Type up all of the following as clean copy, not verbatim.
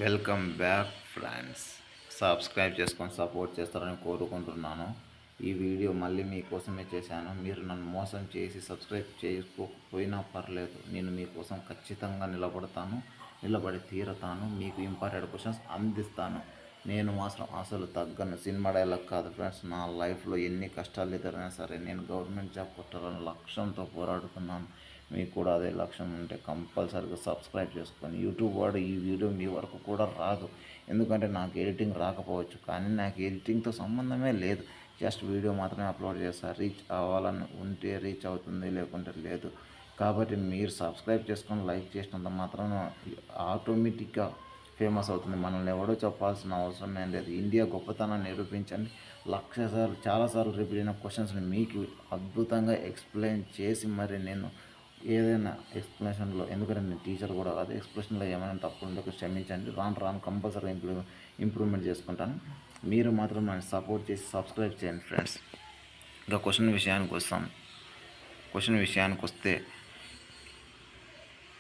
Welcome back friends. Subscribe చేసుకొని support చేస్తారని కోరుకుంటున్నాను. ఈ వీడియో మళ్ళీ మీకోసమే చేశాను. మీరు నన్ను మోసం చేసి సబ్స్క్రైబ్ చేసుకోకపోయినా పర్లేదు, నేను మీకోసం ఖచ్చితంగా నిలబడి తీరతాను. మీకు ఇంపార్టెంట్ క్వశ్చన్స్ అందిస్తాను. నేను మాత్రం అసలు తగ్గను. సినిమా డైలాగ్ కాదు ఫ్రెండ్స్. నా లైఫ్లో ఎన్ని కష్టాలు ఎదురైనా సరే నేను గవర్నమెంట్ జాబ్ కొట్టాలని లక్ష్యంతో పోరాడుతున్నాను. మీకు కూడా అదే లక్ష్యం ఉంటే కంపల్సరీగా సబ్స్క్రైబ్ చేసుకొని యూట్యూబ్ వాడు ఈ వీడియో మీ వరకు కూడా రాదు. ఎందుకంటే నాకు ఎడిటింగ్ రాకపోవచ్చు, కానీ నాకు ఎడిటింగ్తో సంబంధమే లేదు. జస్ట్ వీడియో మాత్రమే అప్లోడ్ చేస్తారు. రీచ్ అవ్వాలని ఉంటే రీచ్ అవుతుంది, లేకుంటే లేదు. కాబట్టి మీరు సబ్స్క్రైబ్ చేసుకొని లైక్ చేసినంత మాత్రం ఆటోమేటిక్గా ఫేమస్ అవుతుంది. మనల్ని ఎవడో చెప్పాల్సిన అవసరం ఏం లేదు. ఇండియా గొప్పతనాన్ని నిరూపించండి. లక్ష సార్లు చాలాసార్లు రిపీట్ అయిన క్వశ్చన్స్ని మీకు అద్భుతంగా ఎక్స్ప్లెయిన్ చేసి మరి నేను ఏదైనా ఎక్స్ప్లెనేషన్లో, ఎందుకంటే నేను టీచర్ కూడా కాదు, ఎక్స్ప్లెనేషన్లో ఏమైనా తప్పులు ఉంటే క్షమించండి. రాను కంపల్సరీ ఇంప్రూవ్మెంట్ చేసుకుంటాను. మీరు మాత్రం నన్ను సపోర్ట్ చేసి సబ్స్క్రైబ్ చేయండి ఫ్రెండ్స్. ఇంకా క్వశ్చన్ విషయానికి వస్తే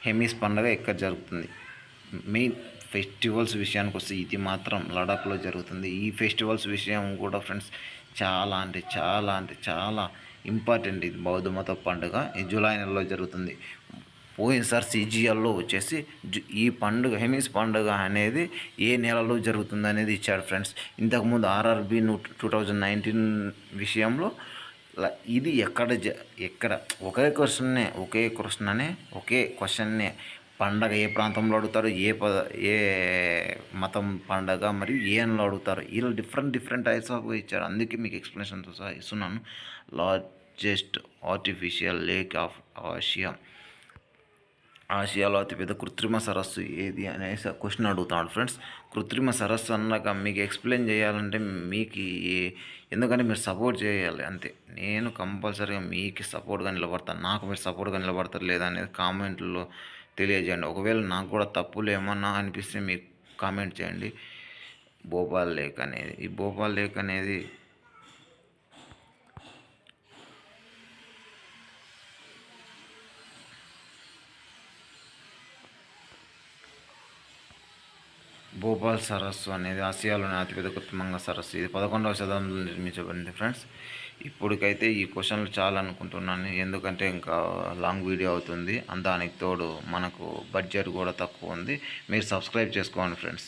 హెమీస్ పండుగ ఎక్కడ జరుగుతుంది? మెయిన్ ఫెస్టివల్స్ విషయానికి వస్తే ఇది మాత్రం లడాఖ్లో జరుగుతుంది. ఈ ఫెస్టివల్స్ విషయం కూడా ఫ్రెండ్స్ చాలా ఇంపార్టెంట్. ఇది బౌద్ధ మత పండుగ. ఈ జూలై నెలలో జరుగుతుంది. పోయినసారి సిజిఎల్లో వచ్చేసి ఈ పండుగ హెమీస్ పండుగ అనేది ఏ నెలలో జరుగుతుంది అనేది ఇచ్చాడు ఫ్రెండ్స్. ఇంతకుముందు ఆర్ఆర్బి 2019 విషయంలో ఇది ఎక్కడ ఒకే క్వశ్చన్నే పండగ ఏ ప్రాంతంలో అడుగుతారు, ఏ మతం పండగ మరియు ఏ నెలలో అడుగుతారు. ఇలా డిఫరెంట్ టైప్స్ ఆఫ్ ఇచ్చారు. అందుకే మీకు ఎక్స్ప్లెనేషన్తో సహా ఇస్తున్నాను. లార్జెస్ట్ ఆర్టిఫిషియల్ లేక్ ఆఫ్ ఆసియాలో అతిపెద్ద కృత్రిమ సరస్సు ఏది అనేసి క్వశ్చన్ అడుగుతాడు ఫ్రెండ్స్. కృత్రిమ సరస్సు అన్నాక మీకు ఎక్స్ప్లెయిన్ చేయాలంటే మీకు ఎందుకంటే మీరు సపోర్ట్ చేయాలి అంతే. నేను కంపల్సరీగా మీకు సపోర్ట్గా నిలబడతాను. నాకు మీరు సపోర్ట్గా నిలబడతారు లేదా అనేది కామెంట్లో తెలియజేయండి. ఒకవేళ నాకు కూడా తప్పులు ఏమన్నా అనిపిస్తే మీకు కామెంట్ చేయండి. భోపాల్ లేక్ అనేది భోపాల్ సరస్సు అనేది ఆసియాలోని అతిపెద్ద కృత్రిమంగా సరస్సు. ఇది 11వ శతాబ్దంలో నిర్మించబడింది ఫ్రెండ్స్. ఇప్పటికైతే ఈ క్వశ్చన్లు చాలా అనుకుంటున్నాను, ఎందుకంటే ఇంకా లాంగ్ వీడియో అవుతుంది. దానికి తోడు మనకు బడ్జెట్ కూడా తక్కువ ఉంది. మీరు సబ్స్క్రైబ్ చేసుకోండి ఫ్రెండ్స్.